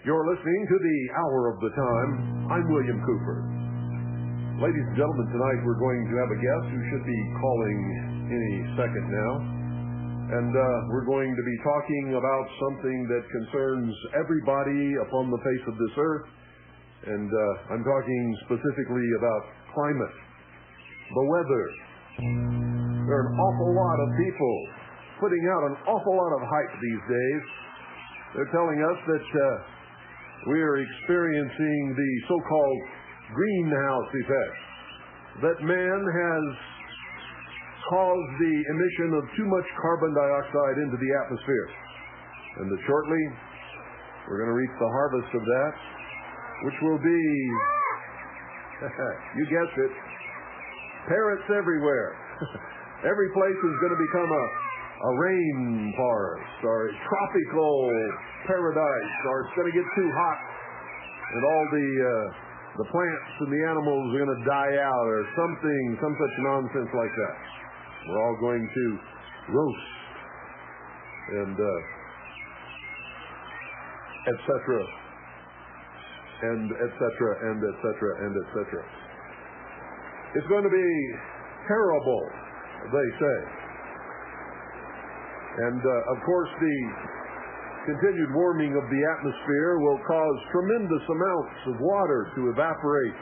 You're listening to the Hour of the Time. I'm William Cooper. Ladies and gentlemen, tonight we're going to have a guest who should be calling any second now. And we're going to be talking about something that concerns everybody upon the face of this earth. And I'm talking specifically about climate, the weather. There are an awful lot of people putting out an awful lot of hype these days. They're telling us that we are experiencing the so-called greenhouse effect, that man has caused the emission of too much carbon dioxide into the atmosphere, and that shortly we're going to reap the harvest of that, which will be, you guessed it, parrots everywhere. Every place is going to become a rainforest or a tropical paradise, or it's going to get too hot and all the plants and the animals are going to die out, or something, some such nonsense like that. We're all going to roast and et cetera, and et cetera, and et cetera, and et cetera. It's going to be terrible, they say. And, of course, the continued warming of the atmosphere will cause tremendous amounts of water to evaporate,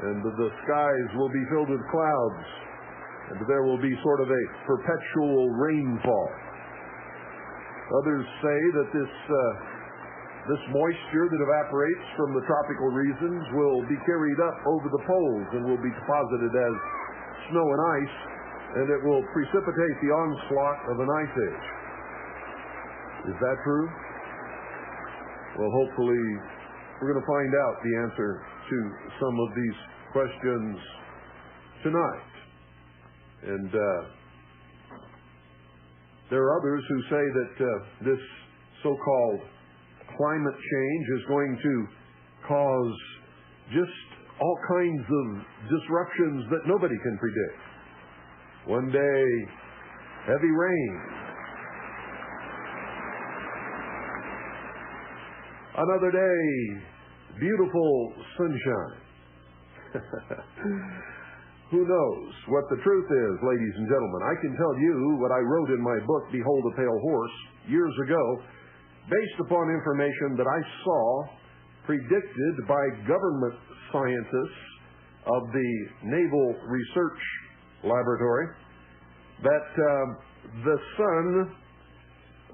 and the skies will be filled with clouds, and there will be sort of a perpetual rainfall. Others say that this moisture that evaporates from the tropical regions will be carried up over the poles and will be deposited as snow and ice, and it will precipitate the onslaught of an ice age. Is that true? Well, hopefully we're going to find out the answer to some of these questions tonight. And there are others who say that this so-called climate change is going to cause just all kinds of disruptions that nobody can predict. One day, heavy rain. Another day, beautiful sunshine. Who knows what the truth is, ladies and gentlemen? I can tell you what I wrote in my book, Behold a Pale Horse, years ago, based upon information that I saw predicted by government scientists of the Naval Research Laboratory, that the sun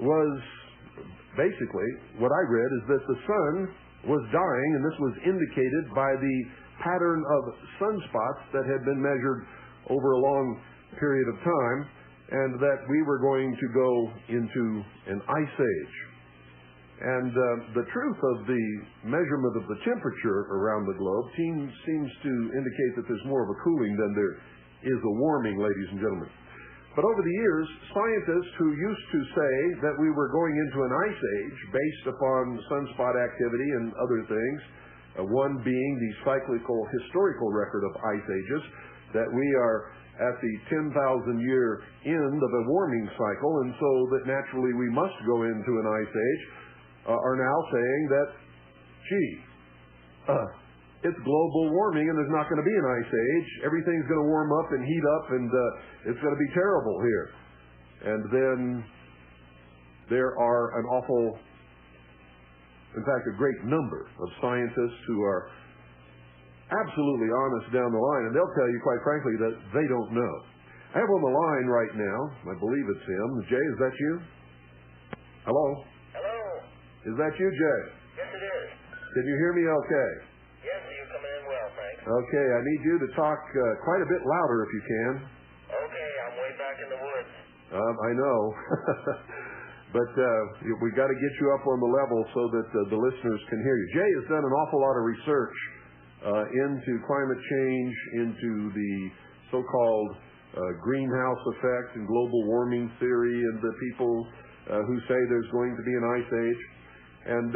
was basically, what I read is that the sun was dying, and this was indicated by the pattern of sunspots that had been measured over a long period of time, and that we were going to go into an ice age. And the truth of the measurement of the temperature around the globe seems to indicate that there's more of a cooling than there is a warming, ladies and gentlemen. But over the years, scientists who used to say that we were going into an ice age based upon sunspot activity and other things, one being the cyclical historical record of ice ages, that we are at the 10,000-year end of a warming cycle, and so that naturally we must go into an ice age, are now saying that, it's global warming and there's not going to be an ice age. Everything's going to warm up and heat up, and it's going to be terrible here. And then there are an awful, in fact, a great number of scientists who are absolutely honest down the line, and they'll tell you, quite frankly, that they don't know. I have on the line right now, I believe it's him. Jay, is that you? Hello? Hello? Is that you, Jay? Yes, it is. Can you hear me okay? Yes, you're coming in well, thanks. Okay, I need you to talk quite a bit louder if you can. Okay, I'm way back in the woods. I know. But we got to get you up on the level so that the listeners can hear you. Jay has done an awful lot of research into climate change, into the so-called greenhouse effect and global warming theory, and the people who say there's going to be an ice age. And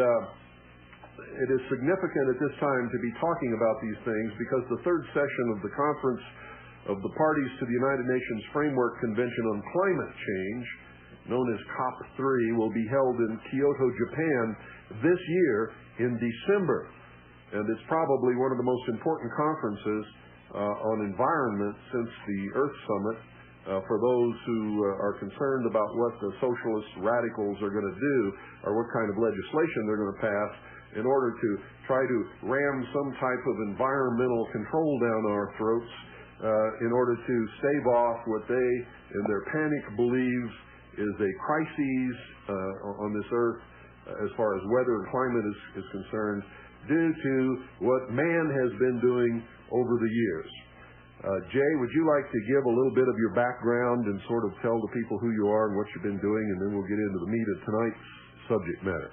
it is significant at this time to be talking about these things because the third session of the Conference of the Parties to the United Nations Framework Convention on Climate Change known as COP3, will be held in Kyoto, Japan this year in December. And it's probably one of the most important conferences on environment since the Earth Summit for those who are concerned about what the socialist radicals are going to do or what kind of legislation they're going to pass in order to try to ram some type of environmental control down our throats in order to stave off what they, in their panic, believes is a crisis on this Earth as far as weather and climate is concerned due to what man has been doing over the years. Jay, would you like to give a little bit of your background and sort of tell the people who you are and what you've been doing, and then we'll get into the meat of tonight's subject matter.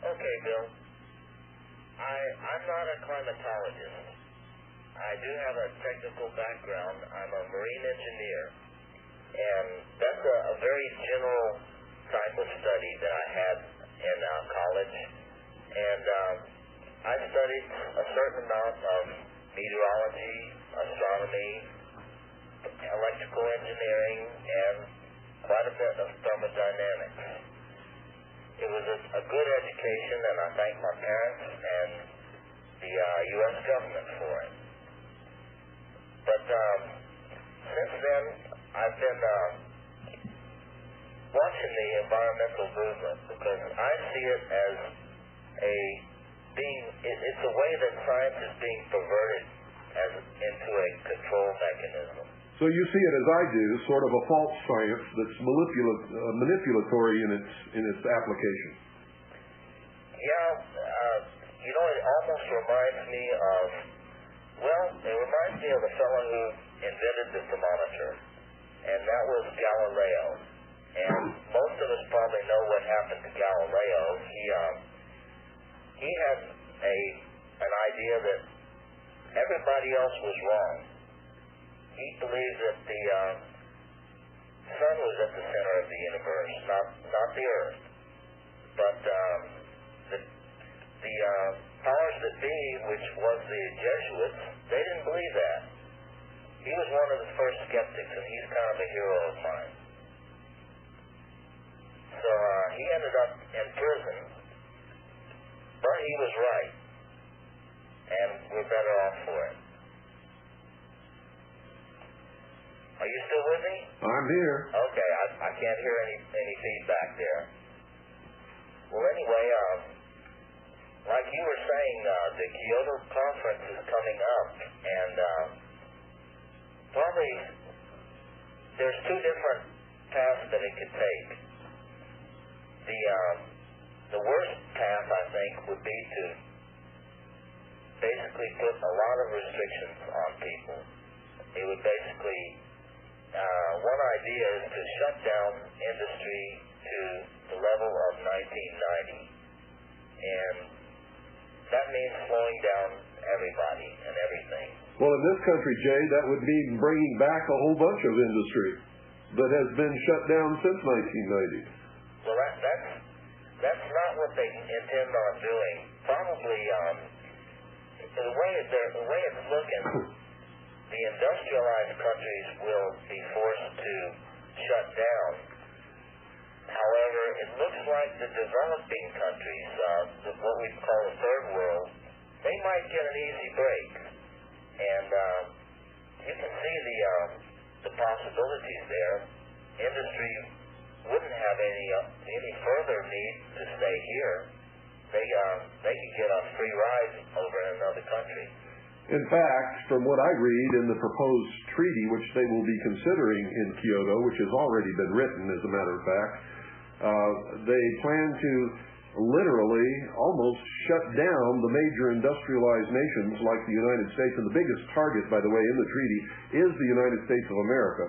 Okay, Bill. I'm not a climatologist. I do have a technical background. I'm a marine engineer, and that's a very general type of study that I had in college. And I studied a certain amount of meteorology, astronomy, electrical engineering, and quite a bit of thermodynamics. It was a good education, and I thank my parents and the U.S. government for it. But since then, I've been watching the environmental movement because I see it as it's a way that science is being perverted into a control mechanism. So you see it as I do, sort of a false science that's manipulatory in its application. Yeah, it almost reminds me of, the fellow who invented the thermometer, and that was Galileo. And most of us probably know what happened to Galileo. He had an idea that everybody else was wrong. He believed that the sun was at the center of the universe, not the earth. But the powers that be, which was the Jesuits, they didn't believe that. He was one of the first skeptics, and he's kind of a hero of mine. So he ended up in prison, but he was right, and we're better off for it. Are you still with me? I'm here. Okay, I can't hear any feedback there. Well, anyway, like you were saying, the Kyoto conference is coming up, and probably there's two different paths that it could take. The worst path, I think, would be to basically put a lot of restrictions on people. It would basically, one idea is to shut down industry to the level of 1990. And that means slowing down everybody and everything. Well, in this country, Jay, that would mean bringing back a whole bunch of industry that has been shut down since 1990. Well, that's not what they intend on doing. Probably, the way it's looking, the industrialized countries will be forced to shut down. However, it looks like the developing countries, what we call the third world, they might get an easy break. And you can see the possibilities there. Industry wouldn't have any further need to stay here. They could get a free ride over in another country. In fact, from what I read in the proposed treaty, which they will be considering in Kyoto, which has already been written, as a matter of fact, they plan to literally almost shut down the major industrialized nations like the United States, and the biggest target, by the way, in the treaty is the United States of America,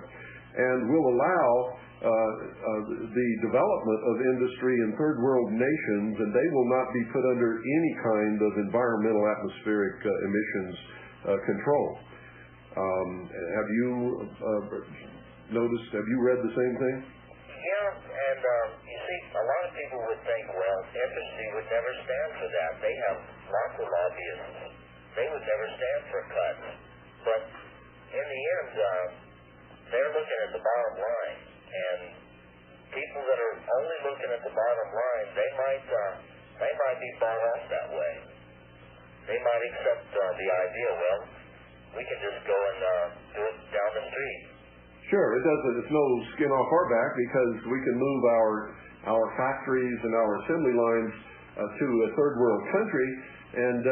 and will allow the development of industry in third world nations, and they will not be put under any kind of environmental atmospheric emissions control. Have you noticed, have you read the same thing? Yeah, and you see, a lot of people would think, well, industry would never stand for that. They have lots of lobbyists. They would never stand for cuts. But in the end, they're looking at the bottom line. And people that are only looking at the bottom line, they might be bought off that way. They might accept the idea, well, we can just go and do it down the street. Sure, it doesn't. It's no skin off our back because we can move our factories and our assembly lines to a third world country, and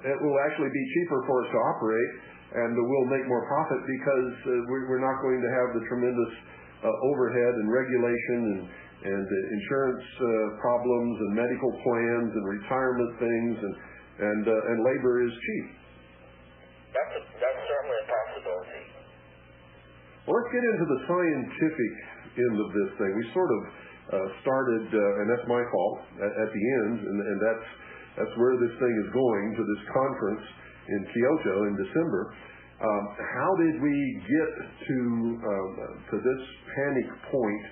it will actually be cheaper for us to operate, and we'll make more profit because we're not going to have the tremendous overhead and regulation and insurance problems and medical plans and retirement things, and labor is cheap. That's certainly a possibility. Well, let's get into the scientific end of this thing. We sort of started, and that's my fault, at the end, and that's where this thing is going, to this conference in Kyoto in December. How did we get to this panic point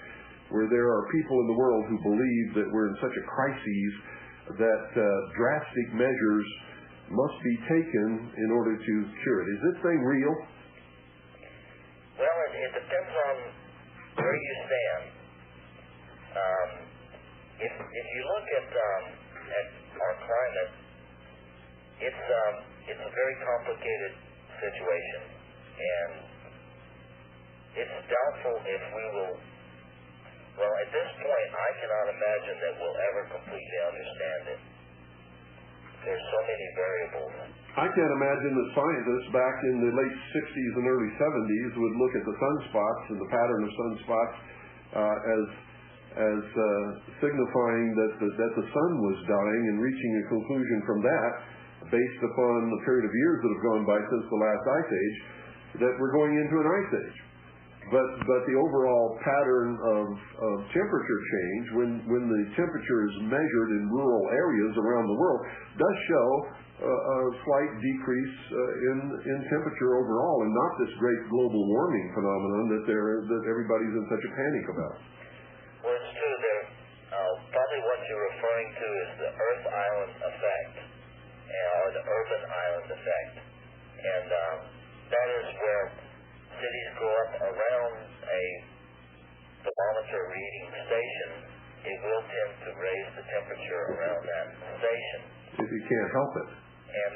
where there are people in the world who believe that we're in such a crisis that drastic measures must be taken in order to cure it? Is this thing real? Well, it depends on where you stand. If you look at our climate, it's a very complicated situation, and it's doubtful if we will. Well, at this point, I cannot imagine that we'll ever completely understand it. There's so many variables. I can't imagine that scientists back in the late 60s and early 70s would look at the sunspots and the pattern of sunspots as signifying that the sun was dying and reaching a conclusion from that, based upon the period of years that have gone by since the last ice age, that we're going into an ice age. But the overall pattern of temperature change, when the temperature is measured in rural areas around the world, does show a slight decrease in temperature overall, and not this great global warming phenomenon that everybody's in such a panic about. Well, it's true. Probably what you're referring to is the Earth Island effect, or the urban island effect, and that is where cities go up around a thermometer reading station. It will tend to raise the temperature around that station. If you can't help it. And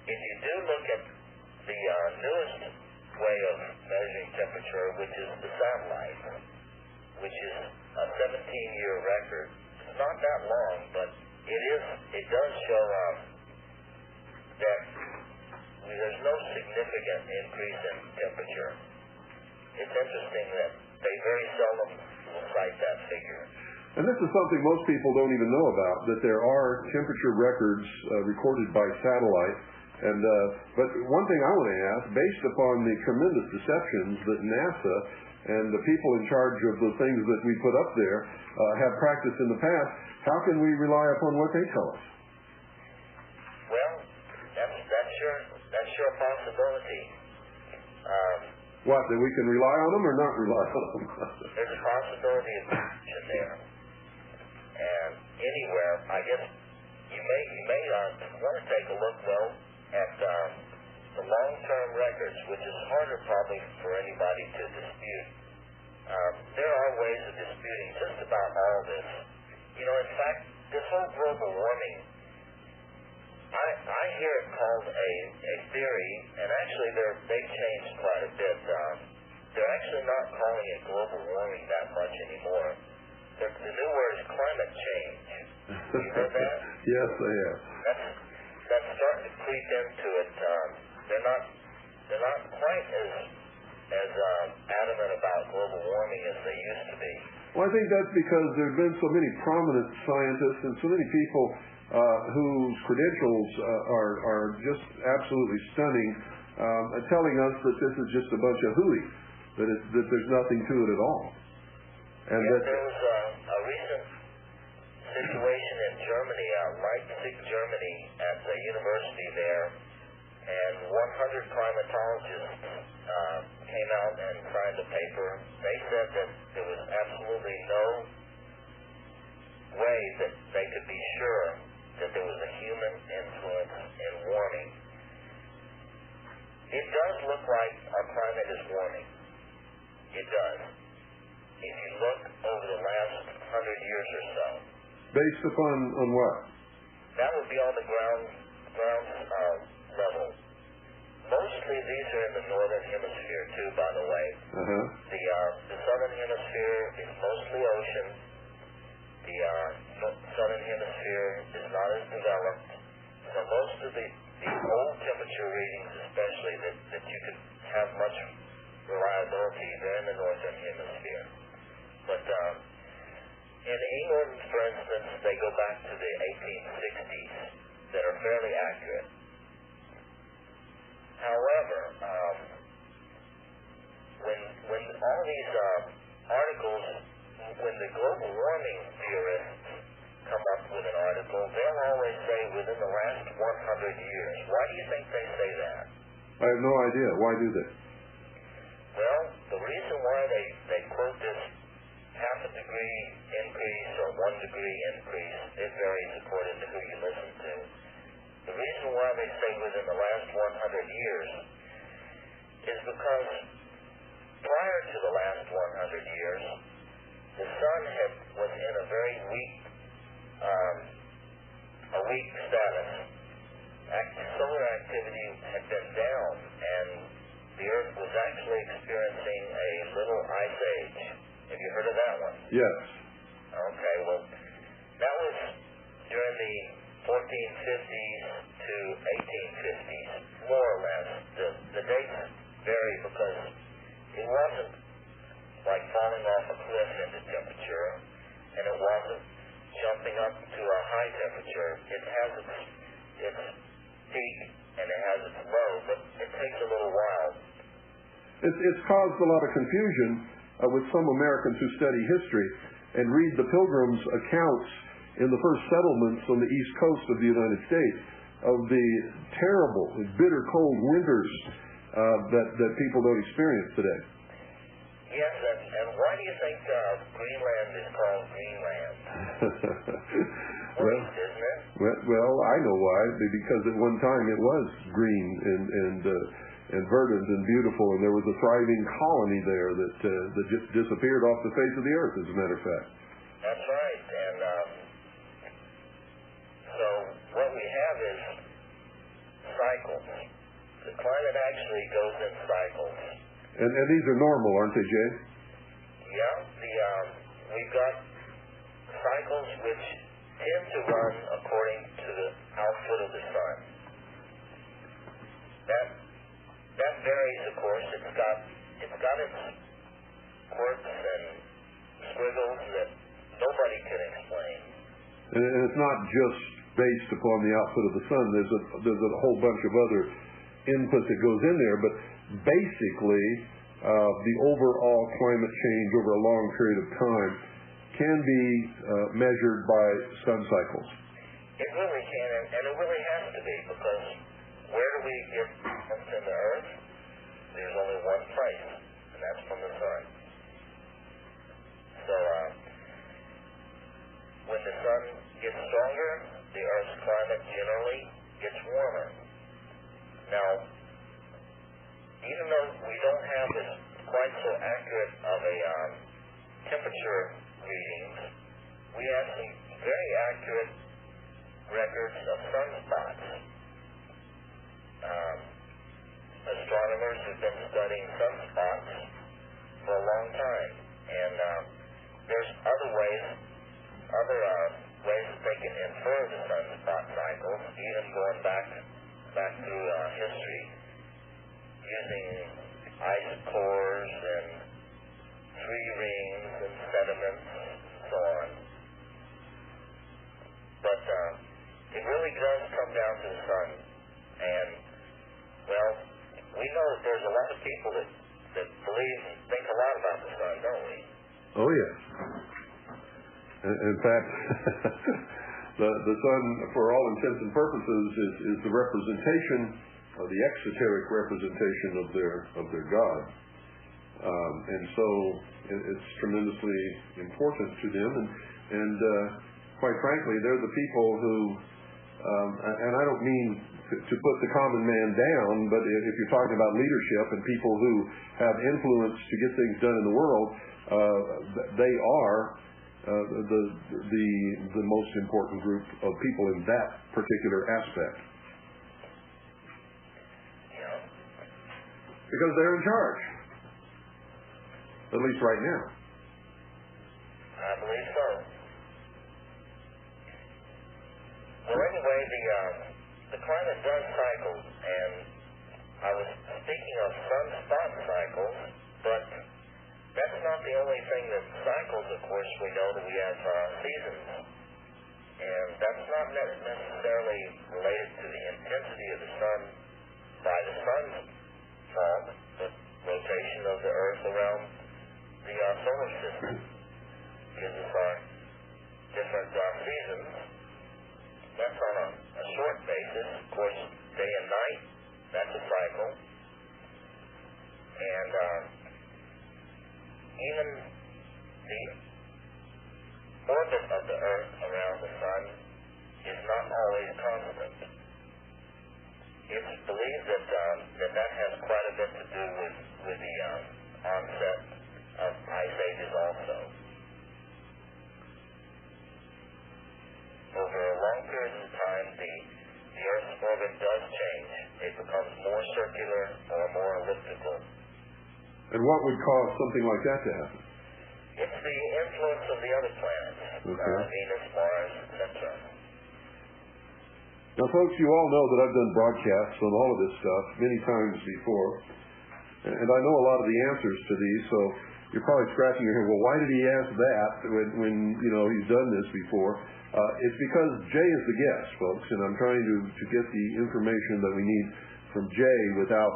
if you do look at the newest way of measuring temperature, which is the satellite, which is a 17-year record, it's not that long, but it does show that there's no significant increase in temperature. It's interesting that they very seldom will cite that figure. And this is something most people don't even know about, that there are temperature records recorded by satellite. But one thing I want to ask, based upon the tremendous deceptions that NASA and the people in charge of the things that we put up there have practiced in the past, how can we rely upon what they tell us? Well, that's sure a possibility. What, that we can rely on them or not rely on them? There's a possibility of deception there. And anywhere, I guess you may want to take a look, though, at the long-term records, which is harder probably for anybody to dispute. There are ways of disputing just about all this. In fact, this whole global warming, I hear it called a theory, and actually they've changed quite a bit. They're actually not calling it global warming that much anymore. The new word is climate change. You heard that? Yes, I have. That's starting to creep into it. They're not quite as adamant about global warming as they used to be. Well, I think that's because there have been so many prominent scientists and so many people whose credentials are just absolutely stunning, telling us that this is just a bunch of hooey, that there's nothing to it at all. And yes, there was a recent situation in Germany, Leipzig, Germany, at the university there, and 100 climatologists came out and signed a paper. They said that there was absolutely no way that they could be sure that there was a human influence in warming. It does look like our climate is warming. It does. if you look over the last 100 years or so. Based upon what? That would be on the ground level. Mostly these are in the northern hemisphere too, by the way. Uh-huh. The southern hemisphere is mostly ocean. The southern hemisphere is not as developed. So most of the old temperature readings, especially that you could have much reliability, they're in the northern hemisphere. But in England, for instance, they go back to the 1860s that are fairly accurate. However, when all these articles, when the global warming theorists come up with an article, they'll always say within the last 100 years. Why do you think they say that? I have no idea. Why do they? Well, the reason why they quote this half a degree increase or 1 degree increase, it varies according to who you listen to. The reason why they say within the last 100 years is because prior to the last 100 years, the sun was in a very weak status. Solar activity had been down, and the Earth was actually experiencing a little ice age. Have you heard of that one? Yes. Okay, well, that was during the 1450s to 1850s, more or less. The dates vary because it wasn't like falling off a cliff into temperature, and it wasn't jumping up to a high temperature. It has its peak and it has its low, but it takes a little while. It's caused a lot of confusion with some Americans who study history and read the Pilgrims' accounts in the first settlements on the east coast of the United States of the terrible and bitter cold winters that people don't experience today. Yes, and why do you think Greenland is called Greenland? Well, isn't it? Well, I know why. Because at one time it was green and verdant and beautiful, and there was a thriving colony there that just disappeared off the face of the earth, as a matter of fact. That's right. And so what we have is cycles. The climate actually goes in cycles. And these are normal, aren't they, Jay? Yeah. We've got cycles which tend to run according to the output of the sun. That varies, of course. It's got its quirks and squiggles that nobody can explain. And it's not just based upon the output of the sun. There's a whole bunch of other input that goes in there, but basically the overall climate change over a long period of time can be measured by sun cycles. It really can, and it really has to be, because where do we get from the Earth? There's only one place, and that's from the sun. So when the sun gets stronger, the Earth's climate generally gets warmer. Now, even though we don't have this quite so accurate of a temperature readings, we have some very accurate records of sunspots. Astronomers have been studying sunspots for a long time, and there's other ways that they can infer the sunspot cycles, even going back through history, using ice cores and tree rings and sediments and so on. But it really does come down to the sun. And, well, we know that there's a lot of people that think a lot about the sun, don't we? Oh, yes. In fact, the sun, for all intents and purposes, is the representation, the exoteric representation of their God. And so it's tremendously important to them. And quite frankly, they're the people who and I don't mean to put the common man down, but if you're talking about leadership and people who have influence to get things done in the world, they are the most important group of people in that particular aspect. Because they're in charge, at least right now. I believe so. Well, anyway, the climate does cycle, and I was speaking of sunspot cycles, but that's not the only thing that cycles. Of course, we know that we have seasons, and that's not necessarily related to the intensity of the sun by the sun's fault, but rotation of the Earth around the solar system gives us our different seasons. That's on a short basis. Of course, day and night, that's a cycle. And even the orbit of the Earth around the sun is not always constant. It's believed that has quite a bit to do with the onset of ice ages also. Over a long period of time, the Earth's orbit does change. It becomes more circular or more elliptical. And what would cause something like that to happen? It's the influence of the other planets, Venus, Mars, etc. Now, folks, you all know that I've done broadcasts on all of this stuff many times before, and I know a lot of the answers to these, so you're probably scratching your head, well, why did he ask that when he's done this before? It's because Jay is the guest, folks, and I'm trying to get the information that we need from Jay without,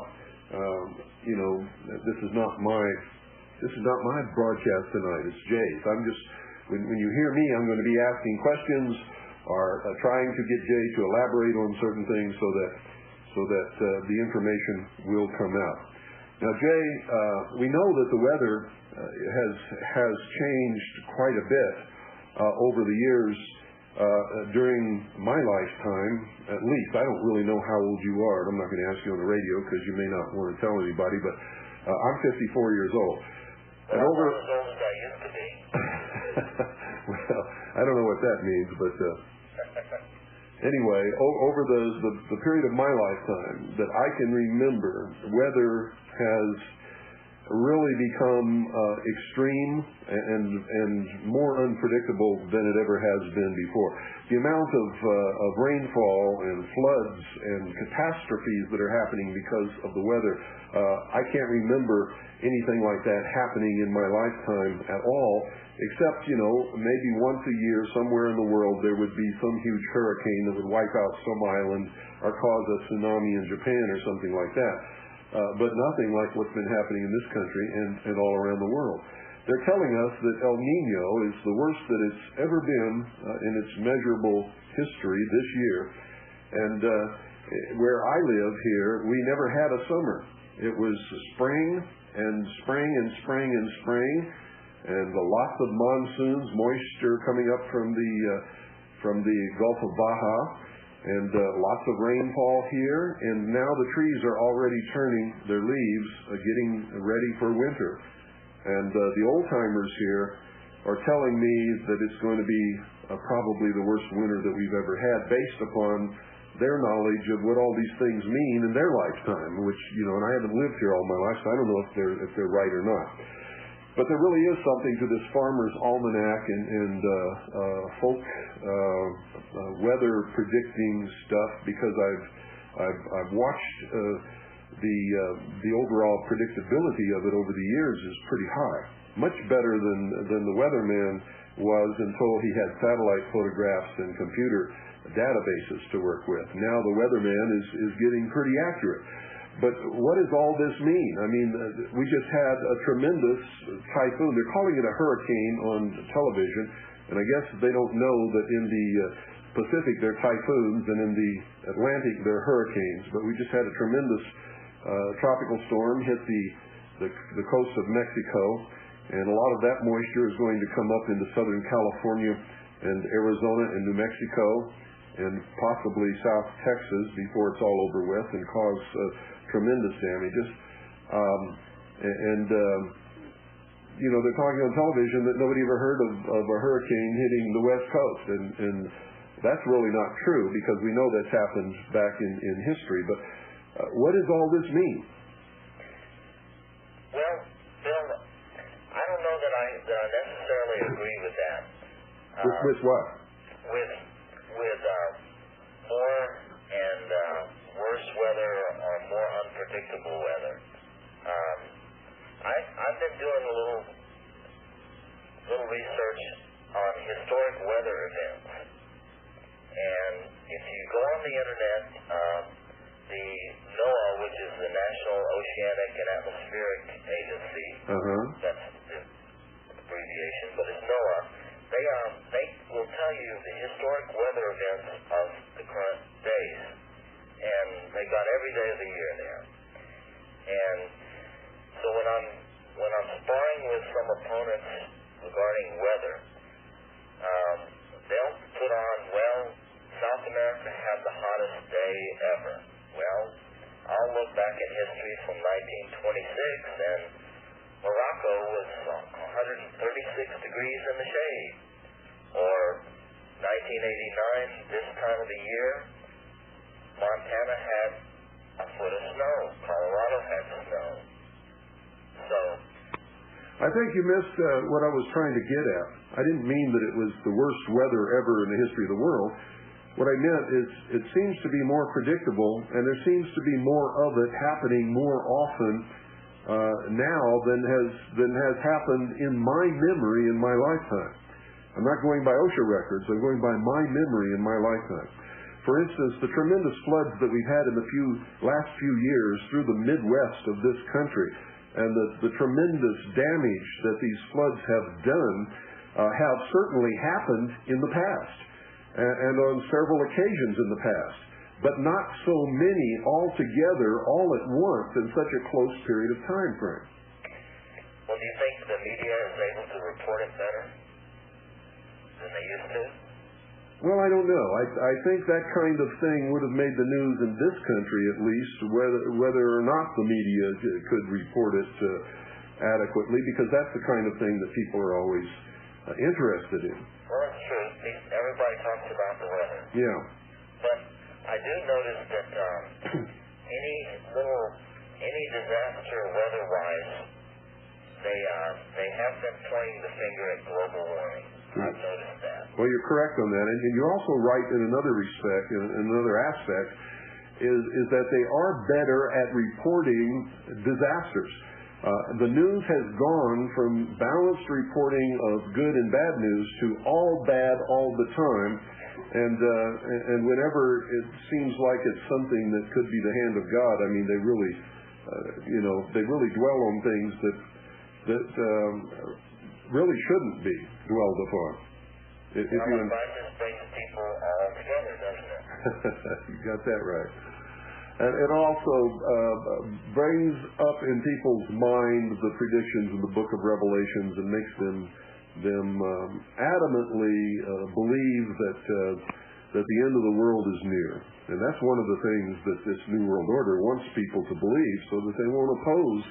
this is not my broadcast tonight. It's Jay's. I'm just, when you hear me, I'm going to be asking questions or trying to get Jay to elaborate on certain things so that the information will come out. Now, Jay, we know that the weather has changed quite a bit over the years. During my lifetime, at least. I don't really know how old you are, and I'm not going to ask you on the radio because you may not want to tell anybody, but I'm 54 years old. And over as old as I used to be. Well, I don't know what that means, but anyway, over the period of my lifetime that I can remember, weather has really become extreme and more unpredictable than it ever has been before. The amount of rainfall and floods and catastrophes that are happening because of the weather, I can't remember anything like that happening in my lifetime at all, except, maybe once a year somewhere in the world there would be some huge hurricane that would wipe out some island or cause a tsunami in Japan or something like that. But nothing like what's been happening in this country and all around the world. They're telling us that El Nino is the worst that it's ever been in its measurable history this year. And where I live here, we never had a summer. It was spring and spring and spring and spring, and lots of monsoons, moisture coming up from the Gulf of Baja, and lots of rainfall here, and now the trees are already turning their leaves, getting ready for winter. And the old-timers here are telling me that it's going to be probably the worst winter that we've ever had, based upon their knowledge of what all these things mean in their lifetime, which, and I haven't lived here all my life, so I don't know if they're right or not. But there really is something to this farmer's almanac and folk weather predicting stuff, because I've watched the overall predictability of it over the years is pretty high, much better than the weatherman was until he had satellite photographs and computer databases to work with. Now the weatherman is getting pretty accurate. But what does all this mean? I mean, we just had a tremendous typhoon. They're calling it a hurricane on television, and I guess they don't know that in the Pacific they're typhoons and in the Atlantic they're hurricanes. But we just had a tremendous tropical storm hit the coast of Mexico, and a lot of that moisture is going to come up into Southern California and Arizona and New Mexico. and possibly South Texas before it's all over with and cause tremendous damages. They're talking on television that nobody ever heard of a hurricane hitting the West Coast, and that's really not true because we know that's happened back in history. But what does all this mean? Well, Bill, I don't know that I necessarily agree with that. With what? With more and worse weather or more unpredictable weather. I've been doing a little research on historic weather events, and if you go on the internet, the NOAA, which is the National Oceanic and Atmospheric Agency, that's the abbreviation, but it's NOAA. They will tell you the historic weather events of the current days, and they got every day of the year there. And so when I'm sparring with some opponents regarding weather, they'll put on, well, South America had the hottest day ever. Well, I'll look back at history from 1926, and Morocco was 136 degrees in the shade. Or 1989, this time of the year, Montana had a foot of snow. Colorado had snow. So I think you missed what I was trying to get at. I didn't mean that it was the worst weather ever in the history of the world. What I meant is it seems to be more predictable, and there seems to be more of it happening more often now than has happened in my memory in my lifetime. I'm not going by OSHA records. I'm going by my memory in my lifetime. For instance, the tremendous floods that we've had in the last few years through the Midwest of this country, and the tremendous damage that these floods have done have certainly happened in the past, and on several occasions in the past, but not so many all together, all at once, in such a close period of time frame. Well, do you think the media is able to report it better than they used to? Well, I don't know. I think that kind of thing would have made the news in this country, at least, whether or not the media could report it adequately, because that's the kind of thing that people are always interested in. Well, it's true. Everybody talks about the weather. Yeah. But I do notice that any disaster weather-wise, they have been pointing the finger at global warming. I've noticed that. Well, you're correct on that, and you're also right in another respect, in another aspect, is that they are better at reporting disasters. The news has gone from balanced reporting of good and bad news to all bad all the time, and whenever it seems like it's something that could be the hand of God, I mean, they really dwell on things that really shouldn't be dwelled upon. Crisis brings people all together, doesn't it? You got that right. And it also brings up in people's minds the predictions in the book of Revelations and makes them adamantly believe that the end of the world is near. And that's one of the things that this New World Order wants people to believe so that they won't oppose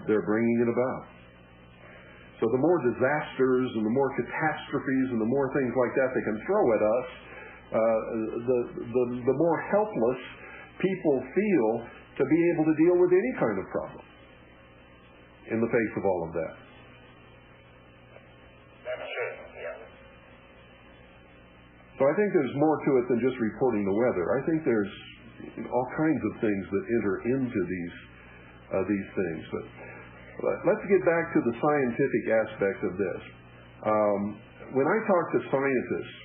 their bringing it about. So the more disasters and the more catastrophes and the more things like that they can throw at us, the more helpless people feel to be able to deal with any kind of problem in the face of all of that. That's true, yeah. So I think there's more to it than just reporting the weather. I think there's all kinds of things that enter into these things. But let's get back to the scientific aspect of this. When I talk to scientists,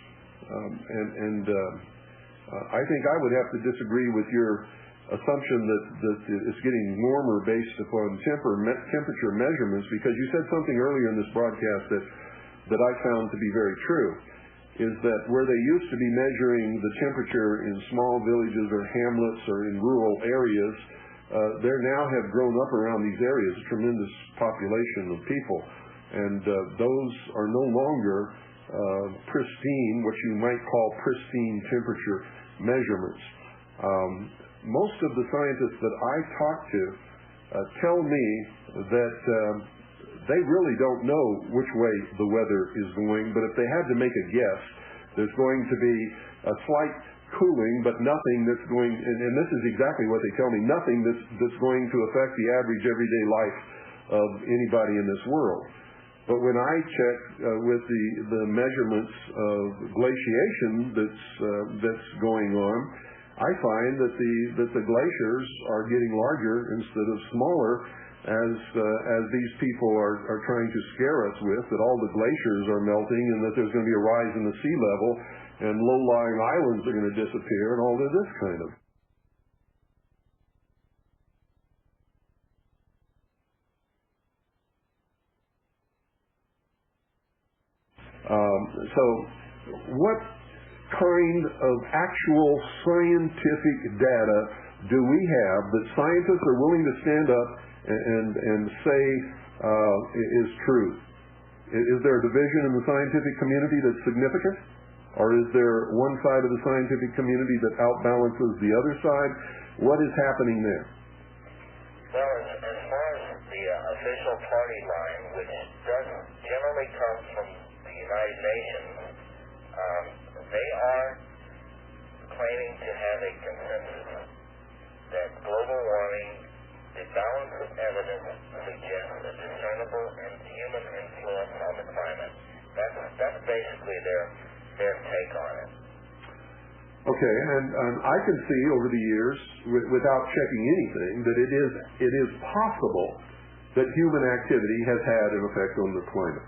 I think I would have to disagree with your assumption that it's getting warmer based upon temperature measurements, because you said something earlier in this broadcast that I found to be very true, is that where they used to be measuring the temperature in small villages or hamlets or in rural areas, there now have grown up around these areas a tremendous population of people, and those are no longer pristine, what you might call pristine temperature measurements. Most of the scientists that I talk to tell me that they really don't know which way the weather is going, but if they had to make a guess, there's going to be a slight cooling, but nothing that's going, and this is exactly what they tell me, nothing that's going to affect the average everyday life of anybody in this world. But when I check with the measurements of glaciation that's going on, I find that the glaciers are getting larger instead of smaller, as these people are trying to scare us with, that all the glaciers are melting and that there's going to be a rise in the sea level and low-lying islands are going to disappear and all of this kind of. So what kind of actual scientific data do we have that scientists are willing to stand up and say is true? Is there a division in the scientific community that's significant? Or is there one side of the scientific community that outbalances the other side? What is happening there? Well, as far as the official party line, which does generally come from the United Nations, they are claiming to have a consensus that global warming, the balance of evidence suggests a discernible and human influence on the climate. That's basically their take on it. Okay, and I can see over the years, without checking anything, that it is possible that human activity has had an effect on the climate.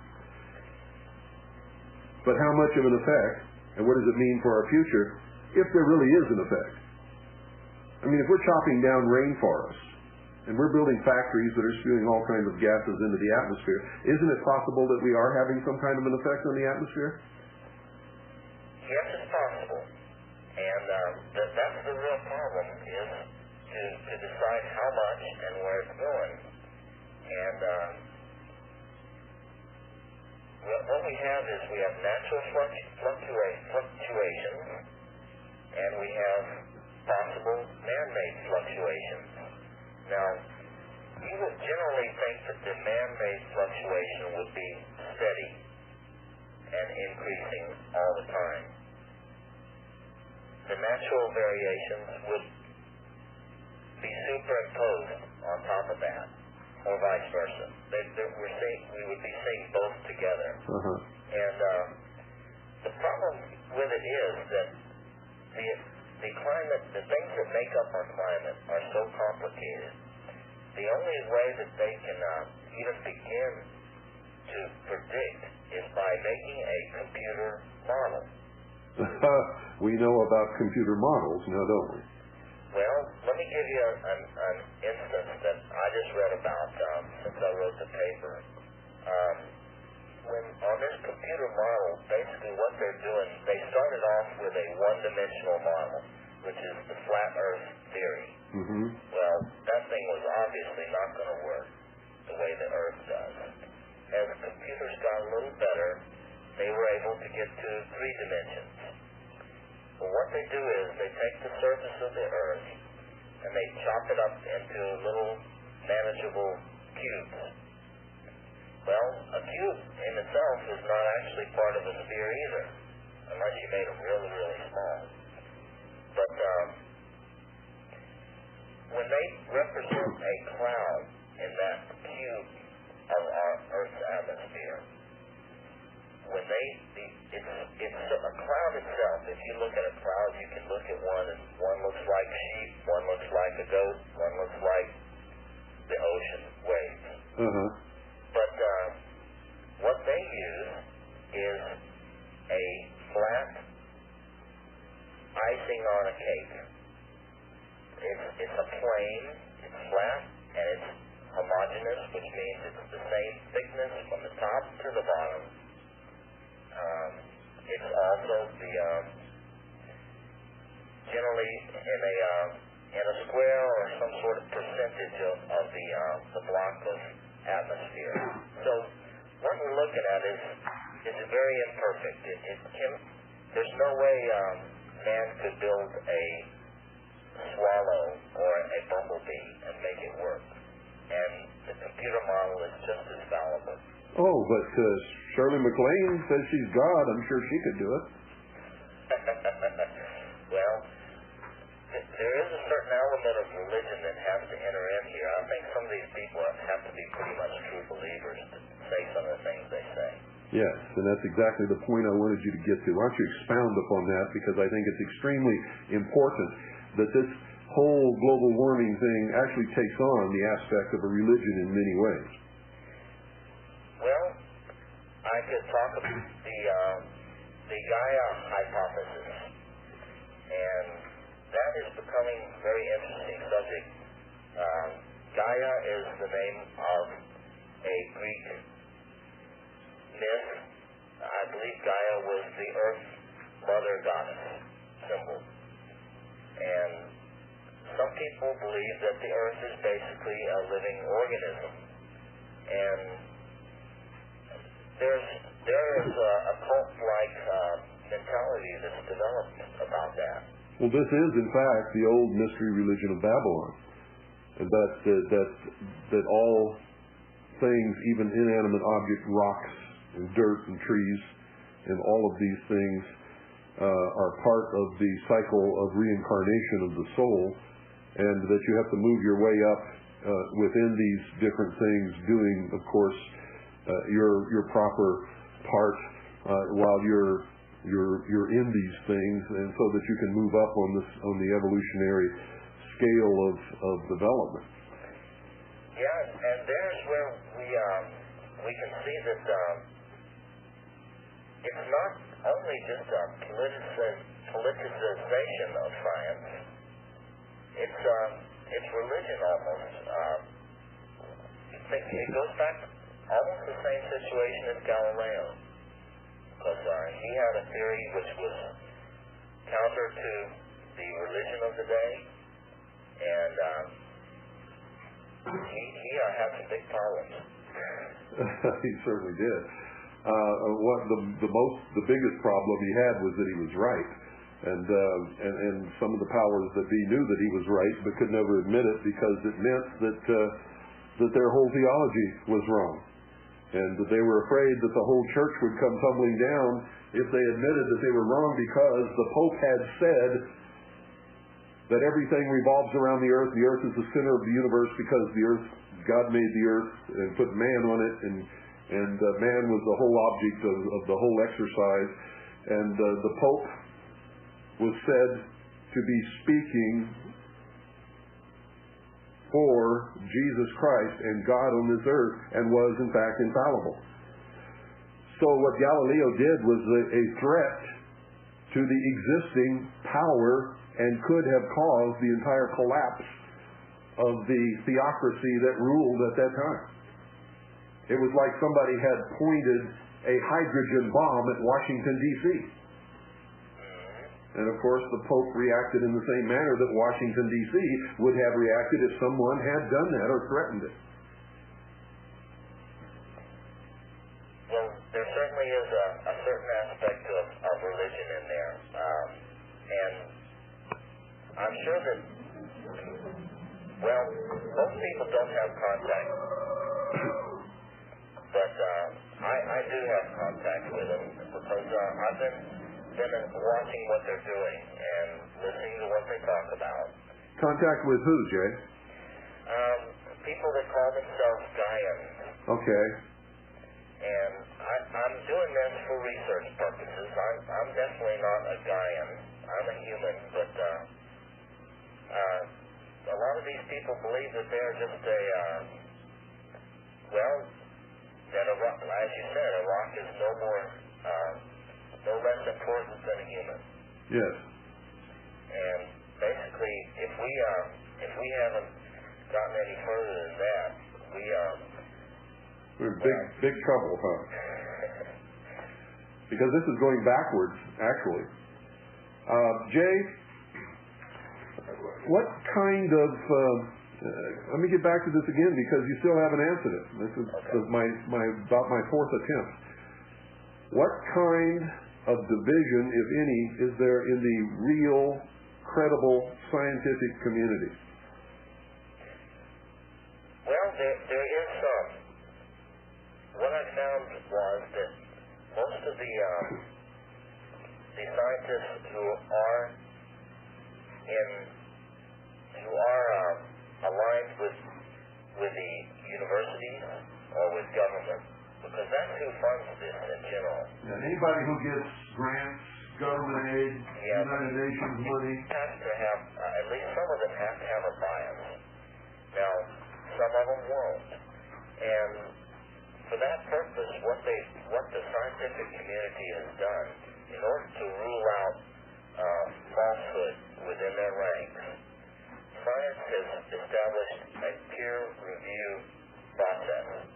But how much of an effect, and what does it mean for our future, if there really is an effect? I mean, if we're chopping down rainforests, and we're building factories that are spewing all kinds of gases into the atmosphere, isn't it possible that we are having some kind of an effect on the atmosphere? Yes, it's possible. And that's the real problem, is to decide how much and where it's going. And what we have is we have natural fluctuations, and we have possible man-made fluctuations. Now, you would generally think that the man-made fluctuation would be steady and increasing all the time. The natural variations would be superimposed on top of that, or vice versa. We would be seeing both together. Uh-huh. And the problem with it is that the climate, the things that make up our climate are so complicated. The only way that they can even begin to predict is by making a computer model. We know about computer models now, don't we? Well, let me give you an instance that I just read about since I wrote the paper. When on this computer model, basically what they're doing, they started off with a one-dimensional model, which is the flat Earth theory. Mm-hmm. Well, that thing was obviously not going to work the way the Earth does. As computers got a little better, they were able to get to 3 dimensions. Well, what they do is they take the surface of the Earth and they chop it up into little manageable cubes. Well, a cube in itself is not actually part of a sphere either, unless you made them really, really small. But when they represent a cloud in that cube of our Earth's atmosphere, it's a cloud itself. If you look at a cloud, you can look at one, and one looks like sheep, one looks like a goat, one looks like the ocean waves. Uh-huh. But what they use is a flat icing on a cake. It's a plane, it's flat, and it's homogeneous, which means it's the same thickness from the top to the bottom. It's also generally in a square or some sort of percentage of the block of atmosphere. So what we're looking at is is very imperfect. There's no way man could build a swallow or a bumblebee and make it work. And the computer model is just as fallible. Oh, but Shirley MacLaine says she's God. I'm sure she could do it. Well, there is a certain element of religion that has to enter in here. I think some of these people have to be pretty much true believers to say some of the things they say. Yes, and that's exactly the point I wanted you to get to. Why don't you expound upon that, because I think it's extremely important that this whole global warming thing actually takes on the aspect of a religion in many ways. Well, I could talk about the Gaia hypothesis, and that is becoming a very interesting subject. Gaia is the name of a Greek myth. I believe Gaia was the Earth Mother Goddess symbol. And some people believe that the Earth is basically a living organism. And there is a cult-like mentality that's developed about that. Well, this is, in fact, the old mystery religion of Babylon. And that all things, even inanimate objects, rocks and dirt and trees, and all of these things are part of the cycle of reincarnation of the soul, and that you have to move your way up within these different things, doing, of course, your proper part while you're in these things, and so that you can move up on the evolutionary scale of development. Yeah, and there's where we can see that it's not only just a politicization of science. It's religion almost. It goes back almost the same situation as Galileo, because he had a theory which was counter to the religion of the day, and he had some big problems. He certainly did. The biggest problem he had was that he was right, and some of the powers that be knew that he was right, but could never admit it because it meant that their whole theology was wrong, and that they were afraid that the whole church would come tumbling down if they admitted that they were wrong, because the Pope had said that everything revolves around the earth is the center of the universe, because God made the earth and put man on it, and man was the whole object of the whole exercise. And the Pope was said to be speaking for Jesus Christ and God on this earth, and was in fact infallible. So what Galileo did was a threat to the existing power, and could have caused the entire collapse of the theocracy that ruled at that time. It was like somebody had pointed a hydrogen bomb at Washington, D.C. And of course the Pope reacted in the same manner that Washington, D.C. would have reacted if someone had done that or threatened it. Well, there certainly is a certain aspect of religion in there. And I'm sure that, well, most people don't have contact, but I do have contact with them, because I've been watching what they're doing and listening to what they talk about. Contact with who, Jay? People that call themselves Gaians. Okay. And I'm doing this for research purposes. I'm definitely not a Gaian. I'm a human, but a lot of these people believe that they're just that a rock, as you said, a rock is no less important than a human. Yes. And basically, if we haven't gotten any further than that, we're in big trouble, huh? Because this is going backwards, actually. Jay, what kind of let me get back to this again, because you still haven't answered it. This is about my fourth attempt. What kind of division, if any, is there in the real, credible scientific community? Well, there is some. What I found was that most of the scientists who are aligned with the universities or with government, because that's who funds this in general. Yeah, anybody who gets grants, government aid, United Nations money, has to have, at least some of them have to have a bias. Now, some of them won't. And for that purpose, what the scientific community has done, in order to rule out falsehood within their ranks, science has established a peer review process.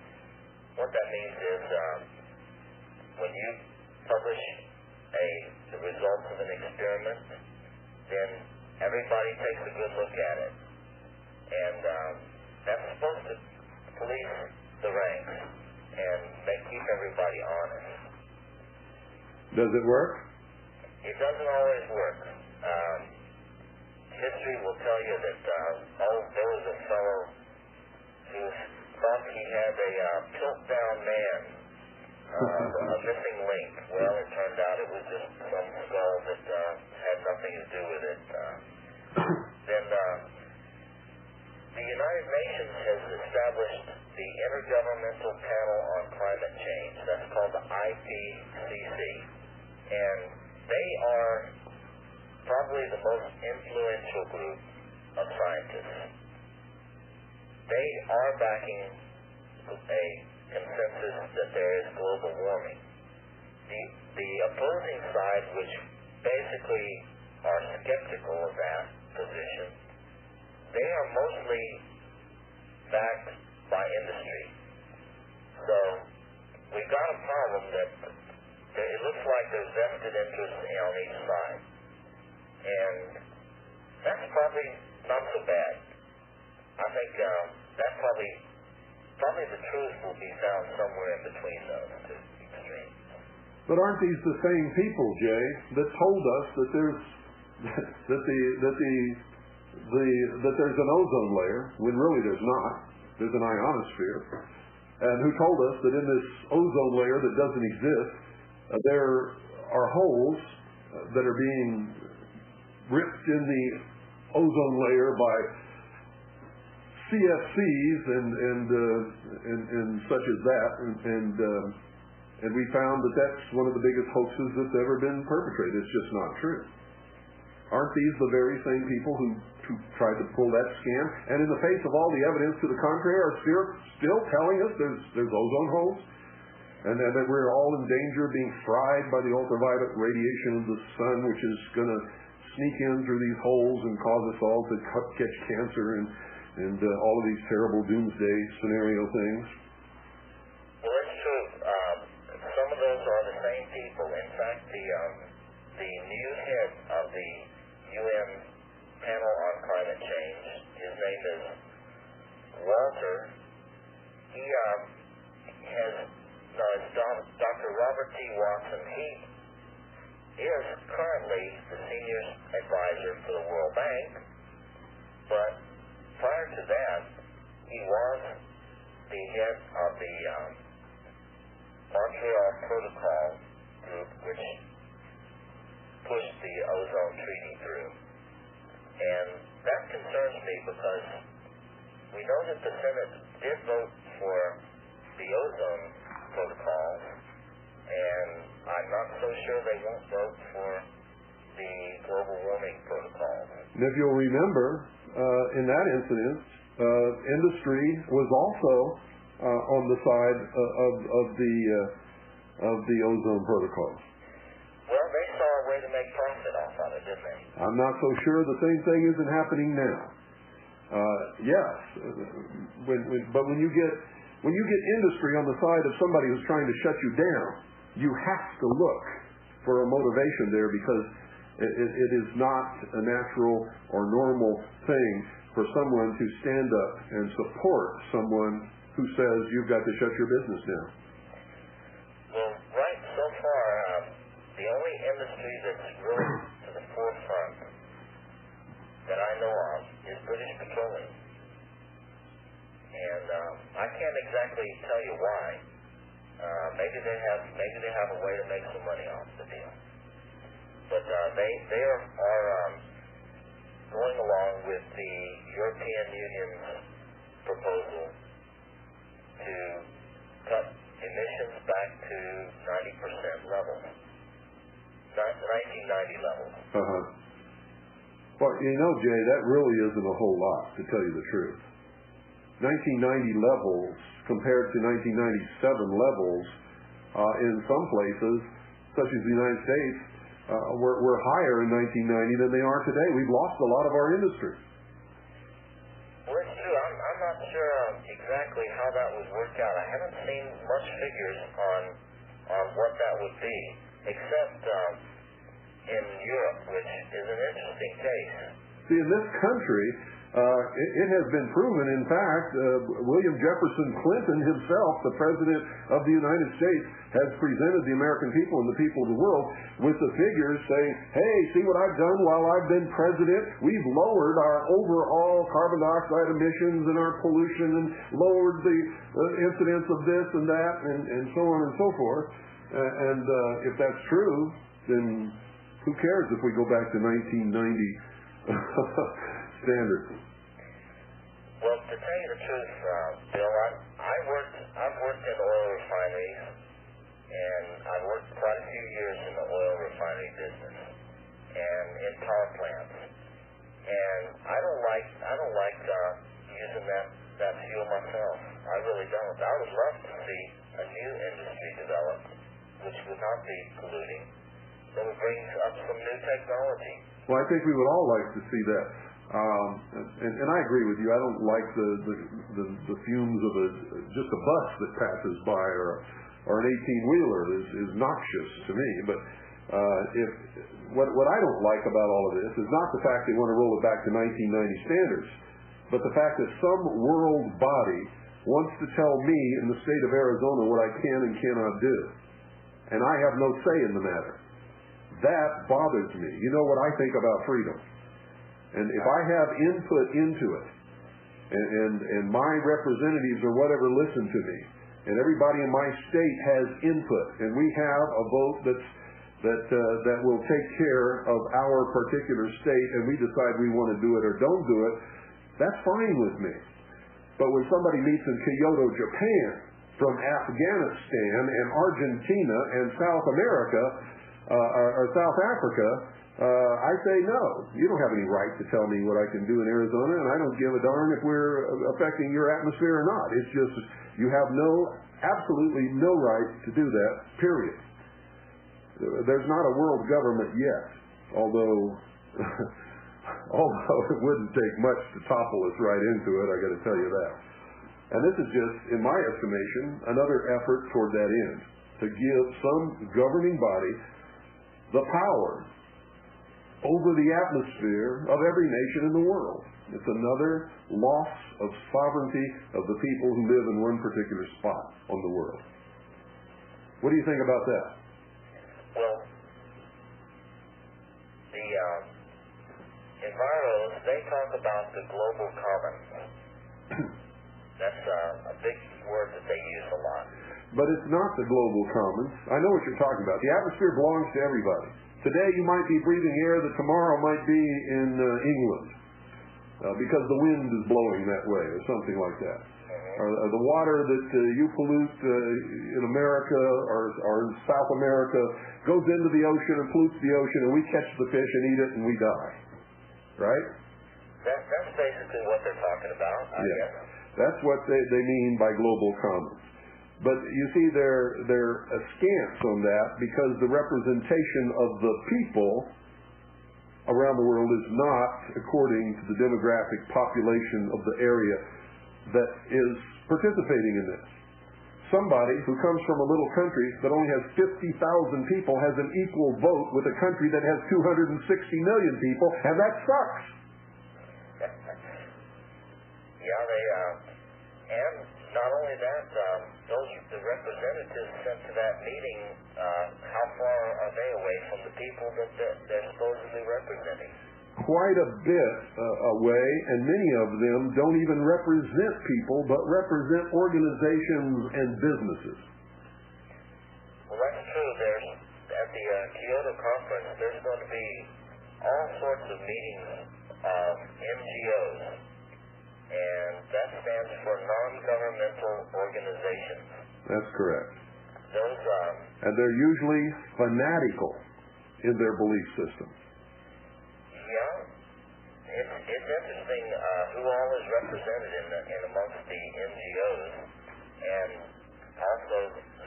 What that means is when you publish the results of an experiment, then everybody takes a good look at it. And that's supposed to police the ranks and keep everybody honest. Does it work? It doesn't always work. History will tell you that there was a fellow who thought he had a Piltdown man, a missing link. Well, it turned out it was just some skull that had nothing to do with it. Then the United Nations has established the Intergovernmental Panel on Climate Change. That's called the IPCC. And they are probably the most influential group of scientists. They are backing a consensus that there is global warming. The opposing side, which basically are skeptical of that position, they are mostly backed by industry. So we've got a problem that it looks like there's vested interest on each side. And that's probably not so bad. I think that probably the truth will be found somewhere in between those two extremes. But aren't these the same people, Jay, that told us that there's that there's an ozone layer when really there's not? There's an ionosphere, and who told us that in this ozone layer that doesn't exist, there are holes that are being ripped in the ozone layer by CFCs and such as that, and we found that that's one of the biggest hoaxes that's ever been perpetrated. It's just not true. Aren't these the very same people who tried to pull that scam, and in the face of all the evidence to the contrary are still telling us there's ozone holes, and that we're all in danger of being fried by the ultraviolet radiation of the sun, which is going to sneak in through these holes and cause us all to catch cancer and all of these terrible doomsday scenario things? Well, it's true. Some of those are the same people. In fact, the new head of the UN Panel on Climate Change, his name is Walter. He has Dr. Robert T. Watson. He is currently the senior advisor for the World Bank, but prior to that, he was the head of the Montreal Protocol group, which pushed the ozone treaty through. And that concerns me because we know that the Senate did vote for the ozone protocol, and I'm not so sure they won't vote for the global warming protocol. And if you'll remember, in that incident, industry was also on the side of the ozone protocol. Well, they saw a way to make profit off of it, didn't they? I'm not so sure the same thing isn't happening now. Yes, but when you get industry on the side of somebody who's trying to shut you down, you have to look for a motivation there, because it is not a natural or normal thing for someone to stand up and support someone who says you've got to shut your business down. Well, right. So so far, the only industry that's really to the forefront that I know of is British Petroleum. And I can't exactly tell you why. Maybe they have a way to make some money off the deal. But they are going along with the European Union's proposal to cut emissions back to 90% levels, 1990 levels. Well, you know, Jay, that really isn't a whole lot, to tell you the truth. 1990 levels compared to 1997 levels in some places, such as the United States, we're higher in 1990 than they are today. We've lost a lot of our industry. Well, it's true. I'm not sure exactly how that would work out. I haven't seen much figures on what that would be, except in Europe, which is an interesting case. See, in this country, it has been proven, in fact, William Jefferson Clinton himself, the President of the United States, has presented the American people and the people of the world with the figures saying, hey, see what I've done while I've been President? We've lowered our overall carbon dioxide emissions and our pollution and lowered the incidence of this and that and so on and so forth. And if that's true, then who cares if we go back to 1990 standards? Well, to tell you the truth, Bill, I've worked in oil refineries, and I've worked quite a few years in the oil refinery business and in power plants. And I don't like using that fuel myself. I really don't. I would love to see a new industry developed which would not be polluting, that would bring up some new technology. Well, I think we would all like to see that. And I agree with you. I don't like the fumes of just a bus that passes by or an 18-wheeler is noxious to me. But what I don't like about all of this is not the fact they want to roll it back to 1990 standards, but the fact that some world body wants to tell me in the state of Arizona what I can and cannot do. And I have no say in the matter. That bothers me. You know what I think about freedom. And if I have input into it, and my representatives or whatever listen to me, and everybody in my state has input, and we have a vote that will take care of our particular state, and we decide we want to do it or don't do it, that's fine with me. But when somebody meets in Kyoto, Japan, from Afghanistan and Argentina and South America, or South Africa, I say no. You don't have any right to tell me what I can do in Arizona, and I don't give a darn if we're affecting your atmosphere or not. It's just you have absolutely no right to do that, period. There's not a world government yet, although it wouldn't take much to topple us right into it, I got to tell you that. And this is just, in my estimation, another effort toward that end, to give some governing body the power over the atmosphere of every nation in the world. It's another loss of sovereignty of the people who live in one particular spot on the world. What do you think about that? Well, the enviros, they talk about the global commons. That's a big word that they use a lot. But it's not the global commons. I know what you're talking about. The atmosphere belongs to everybody. Today you might be breathing air that tomorrow might be in England because the wind is blowing that way or something like that. Or the water that you pollute in America or in South America goes into the ocean and pollutes the ocean, and we catch the fish and eat it and we die. Right? That's basically what they're talking about, I guess. That's what they mean by global commons. But you see, they're askance on that because the representation of the people around the world is not according to the demographic population of the area that is participating in this. Somebody who comes from a little country that only has 50,000 people has an equal vote with a country that has 260 million people, and that sucks. Yeah, and not only that, the representatives sent to that meeting, how far are they away from the people that they're supposedly representing? Quite a bit away, and many of them don't even represent people, but represent organizations and businesses. Well, that's true. There's, at the Kyoto conference, there's going to be all sorts of meetings of NGOs, and that stands for non-governmental organizations. That's correct. Those, and they're usually fanatical in their belief system. Yeah, it's interesting who all is represented in amongst the NGOs, and also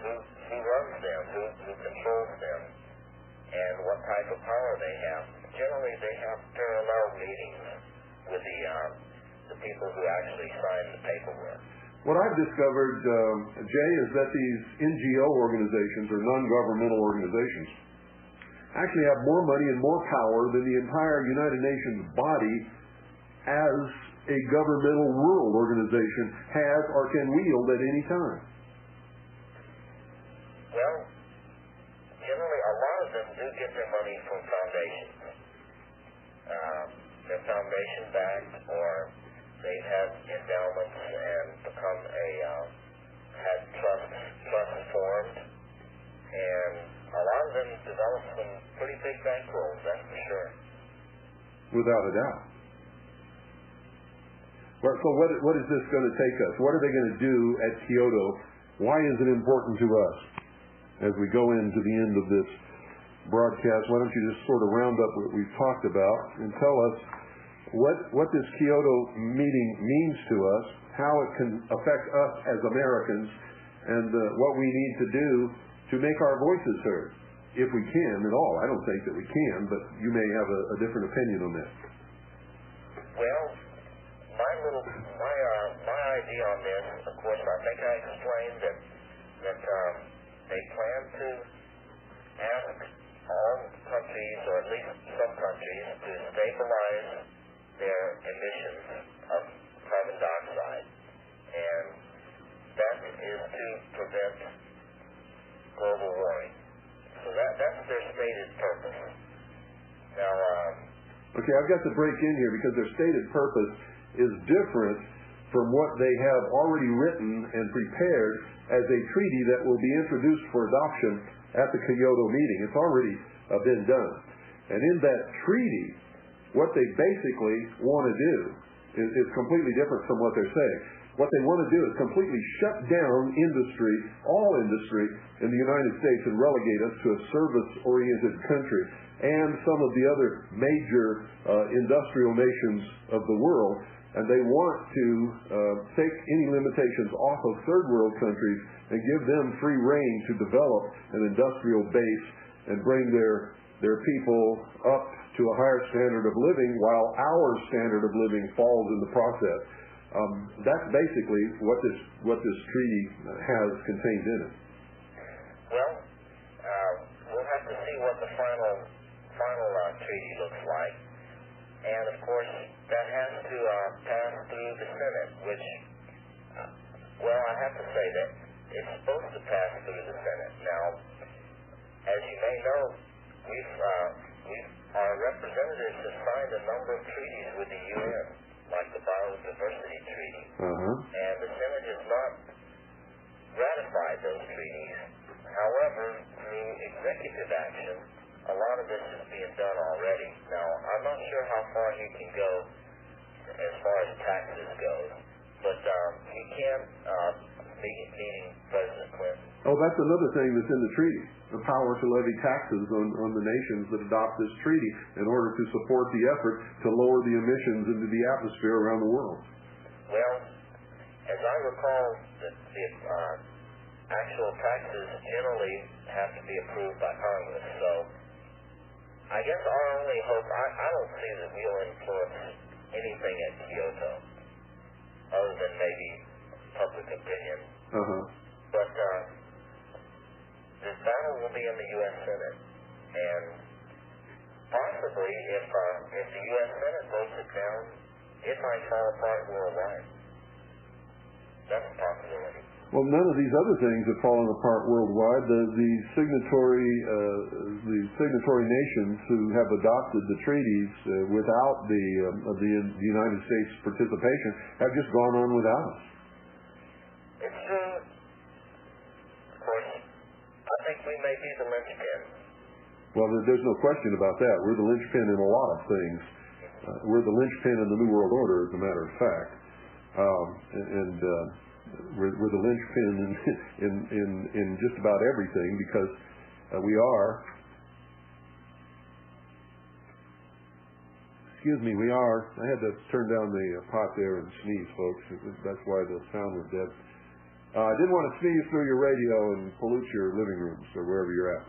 who runs them, who controls them, and what type of power they have. Generally, they have parallel meetings with the people who actually sign the paperwork. What I've discovered, Jay, is that these NGO organizations, or non-governmental organizations, actually have more money and more power than the entire United Nations body as a governmental world organization has or can wield at any time. Well, generally a lot of them do get their money from foundations. They're foundation-backed, or they've had endowments and become had trusts formed, and a lot of them develop some pretty big bankrolls, that's for sure. Without a doubt. Well, so what is this going to take us? What are they going to do at Kyoto? Why is it important to us? As we go into the end of this broadcast, why don't you just sort of round up what we've talked about and tell us what this Kyoto meeting means to us, how it can affect us as Americans, and what we need to do to make our voices heard, if we can at all. I don't think that we can, but you may have a different opinion on that. Well, my idea on this, of course, I think I explained that they plan to ask all countries, or at least some countries, to stabilize their emissions of carbon dioxide, and that is to prevent global warming. So that's their stated purpose. Now, okay, I've got to break in here because their stated purpose is different from what they have already written and prepared as a treaty that will be introduced for adoption at the Kyoto meeting. It's already been done. And in that treaty, what they basically want to do is completely different from what they're saying. What they want to do is completely shut down industry, all industry in the United States, and relegate us to a service-oriented country and some of the other major industrial nations of the world. And they want to take any limitations off of third world countries and give them free rein to develop an industrial base and bring their people up to a higher standard of living, while our standard of living falls in the process. That's basically what this treaty has contained in it. Well, we'll have to see what the final treaty looks like, and of course that has to pass through the Senate, which, well, I have to say that it's supposed to pass through the Senate. Now, as you may know, our representatives have signed a number of treaties with the UN, like the Biodiversity Treaty, and the Senate has not ratified those treaties. However, through executive action, a lot of this is being done already. Now, I'm not sure how far he can go as far as taxes go, but he can, meaning President Clinton. Oh, that's another thing that's in the treaty, the power to levy taxes on the nations that adopt this treaty in order to support the effort to lower the emissions into the atmosphere around the world. Well, as I recall, the actual taxes generally have to be approved by Congress, so I guess our only hope, I don't see that we'll influence anything at Kyoto, other than maybe public opinion. But this battle will be in the U.S. Senate, and possibly if the U.S. Senate votes it down, it might fall apart worldwide. That's a possibility. Well, none of these other things have fallen apart worldwide. The signatory nations who have adopted the treaties without the United States participation have just gone on without us. It's true. Of course, I think we may be the linchpin. Well, there's no question about that. We're the linchpin in a lot of things. We're the linchpin in the New World Order, as a matter of fact. We're the linchpin in just about everything, because we are. Excuse me, we are. I had to turn down the pot there and sneeze, folks. That's why the sound was dead. I didn't want to sneeze through your radio and pollute your living rooms or wherever you're at.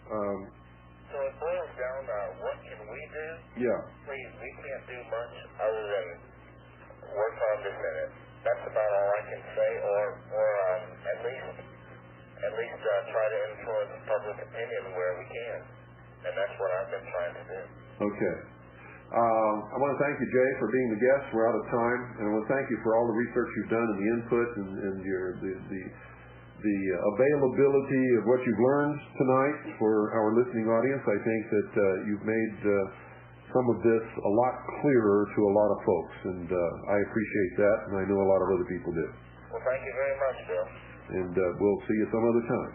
So it boils down to what can we do? Yeah. Please, we can't do much other than work on this in it. That's about all I can say, or at least try to influence public opinion where we can, and that's what I've been trying to do. Okay. I want to thank you, Jay, for being the guest. We're out of time, and I want to thank you for all the research you've done and the input and the availability of what you've learned tonight for our listening audience. I think that you've made some of this a lot clearer to a lot of folks, and I appreciate that, and I know a lot of other people do. Well, thank you very much, Bill. And we'll see you some other time.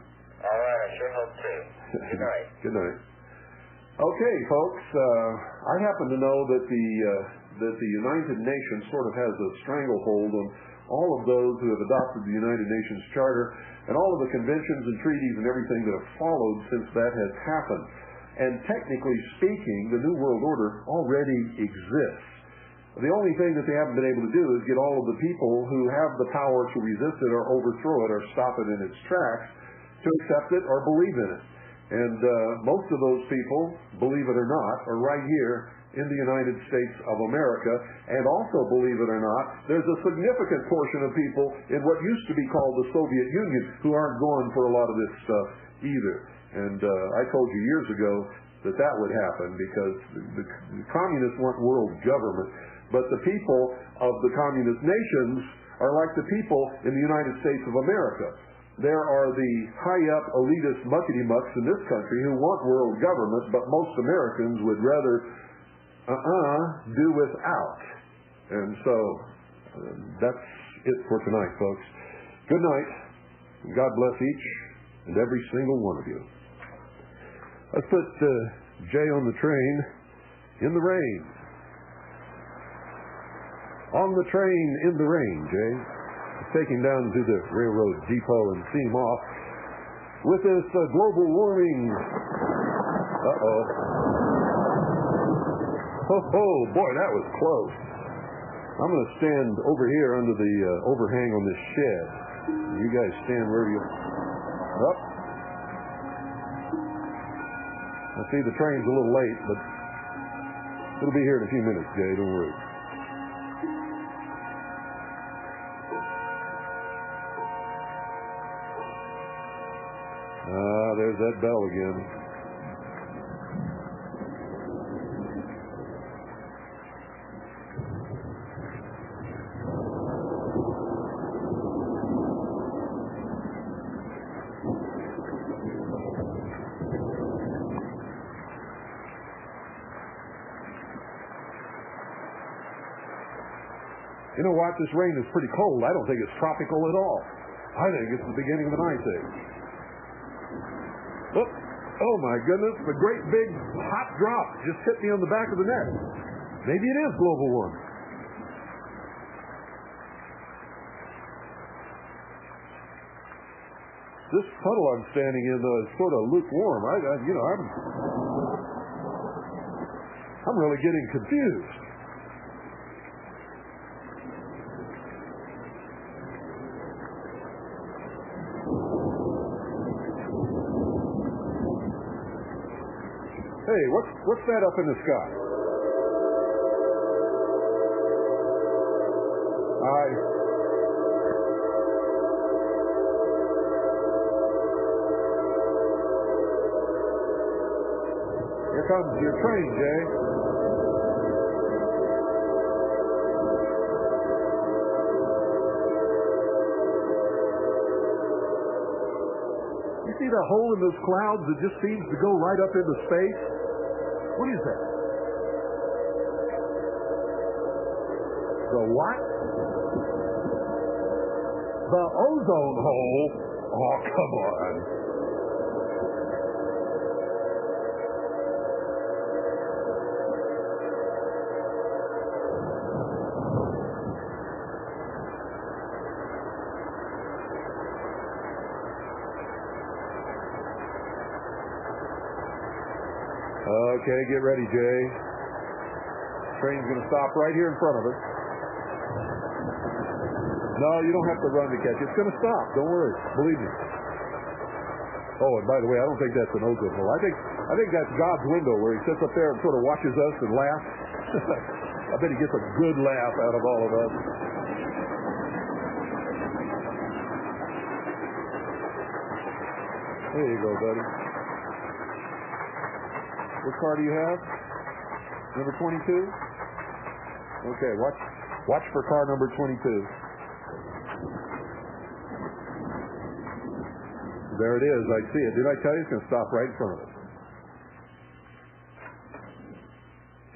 All right, I sure hope to. Good night. Good night. Okay, folks, I happen to know that the United Nations sort of has a stranglehold on all of those who have adopted the United Nations Charter and all of the conventions and treaties and everything that have followed since that has happened. And technically speaking, the New World Order already exists. The only thing that they haven't been able to do is get all of the people who have the power to resist it or overthrow it or stop it in its tracks to accept it or believe in it. And most of those people, believe it or not, are right here in the United States of America. And also, believe it or not, there's a significant portion of people in what used to be called the Soviet Union who aren't going for a lot of this stuff either. And I told you years ago that would happen, because the communists want world government, but the people of the communist nations are like the people in the United States of America. There are the high-up elitist muckety-mucks in this country who want world government, but most Americans would rather do without. And so that's it for tonight, folks. Good night. God bless each and every single one of you. Let's put Jay on the train in the rain. On the train in the rain, Jay. Take him down to the railroad depot and see him off with this global warming. Oh, boy, that was close. I'm going to stand over here under the overhang on this shed. You guys stand wherever you... Up. I see the train's a little late, but it'll be here in a few minutes, Jay. Don't worry. There's that bell again. You know what? This rain is pretty cold. I don't think it's tropical at all. I think it's the beginning of an ice age. Oh my goodness, the great big hot drop just hit me on the back of the neck. Maybe it is global warming. This puddle I'm standing in, though, is sort of lukewarm. I'm really getting confused. Hey, what's that up in the sky? Here comes your train, Jay. see the hole in those clouds that just seems to go right up into space? What is that? The what? The ozone hole? Oh, come on. Okay, get ready, Jay. Train's going to stop right here in front of us. No, you don't have to run to catch it. It's going to stop. Don't worry. Believe me. Oh, and by the way, I don't think that's an ozone hole. I think that's God's window where he sits up there and sort of watches us and laughs. I bet he gets a good laugh out of all of us. There you go, buddy. What car do you have? Number 22? Okay, watch for car number 22. There it is. I see it. Did I tell you it's going to stop right in front of us?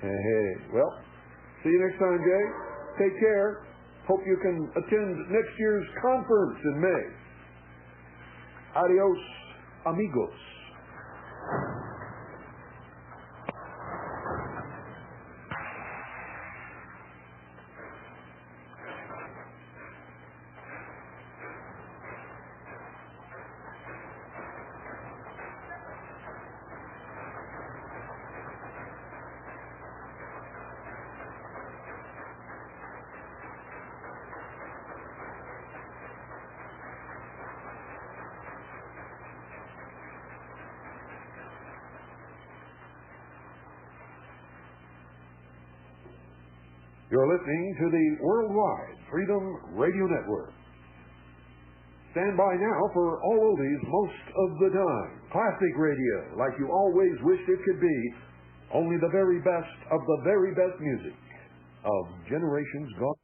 Hey. Well, see you next time, Jay. Take care. Hope you can attend next year's conference in May. Adios, amigos. You're listening to the Worldwide Freedom Radio Network. Stand by now for all oldies most of the time. Classic radio, like you always wished it could be. Only the very best of the very best music of generations gone.